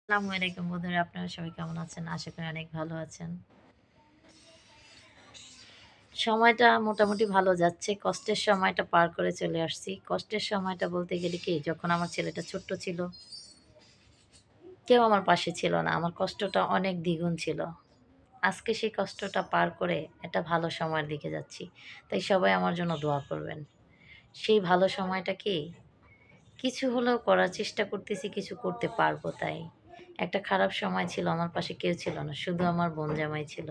আসসালামু আলাইকুম বন্ধুরা, আপনারা সবাই কেমন আছেন? আশা করি অনেক ভালো আছেন। সময়টা মোটামুটি ভালো যাচ্ছে। কষ্টের সময়টা পার করে চলে আসছি। কষ্টের সময়টা বলতে গেলে কি, যখন আমার ছেলেটা ছোট্ট ছিল, কেউ আমার পাশে ছিল না। আমার কষ্টটা অনেক দ্বিগুণ ছিল। আজকে সেই কষ্টটা পার করে একটা ভালো সময়ের দিকে যাচ্ছি। তাই সবাই আমার জন্য দোয়া করবেন। সেই ভালো সময়টা কি, কিছু হলেও করার চেষ্টা করতেছি, কিছু করতে পারবো তাই। একটা খারাপ সময় ছিল, আমার পাশে কেউ ছিল না। শুধু আমার বোন জামাই ছিল।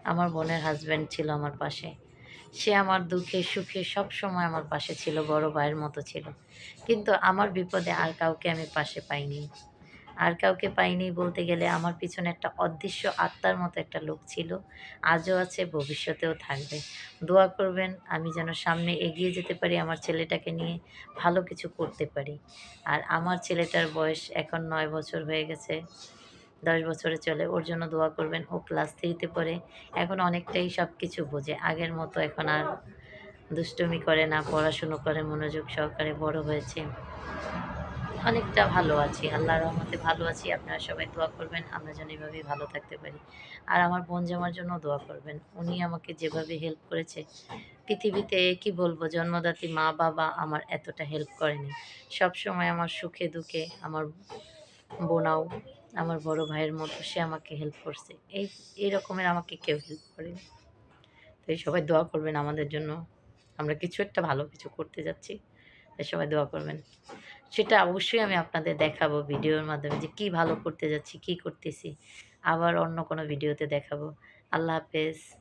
আমার বোনের হাসব্যান্ড ছিল আমার পাশে। সে আমার দুঃখে সুখে সবসময় আমার পাশে ছিল, বড় ভাইয়ের মতো ছিল। কিন্তু আমার বিপদে আর কাউকে আমি পাশে পাইনি। আর কাউকে পাইনি বলতে গেলে আমার পিছনে একটা অদৃশ্য আত্মার মতো একটা লোক ছিল। আজও আছে, ভবিষ্যতেও থাকবে। দোয়া করবেন আমি যেন সামনে এগিয়ে যেতে পারি, আমার ছেলেটাকে নিয়ে ভালো কিছু করতে পারি। আর আমার ছেলেটার বয়স এখন ৯ বছর হয়ে গেছে। ১০ বছরে চলে। ওর জন্য দোয়া করবেন। ও ক্লাস 3 তে পড়ে। এখন অনেকটাই সবকিছু বোঝে। আগের মতো এখন আর দুষ্টুমি করে না, পড়াশুনো করে মনোযোগ সহকারে বড় হয়েছে। অনেকটা ভালো আছি। আল্লাহর রহমতে ভালো আছি। আপনারা সবাই দোয়া করবেন আমরা যেন এভাবেই ভালো থাকতে পারি। আর আমার বোন জামার জন্য দোয়া করবেন। উনি আমাকে যেভাবে হেল্প করেছে, পৃথিবীতে কি বলবো, জন্মদাত্রী মা-বাবা আমার এতটা হেল্প করেনি। সবসময় আমার সুখে দুঃখে আমার বোনাও আমার বড় ভাইয়ের মতো সে আমাকে হেল্প করছে। এই রকমের আমাকে কেউ হেল্প করেনি। তাই সবাই দোয়া করবেন আমাদের জন্য। আমরা কিছু একটা ভালো কিছু করতে যাচ্ছি। তাই সবাই দোয়া করবেন। সেটা অবশ্যই আমি আপনাদের দেখাবো ভিডিওর মাধ্যমে যে কি ভালো করতে যাচ্ছি, কি করতেছি। আবার অন্য কোনো ভিডিওতে দেখাবো। আল্লাহ হাফেজ।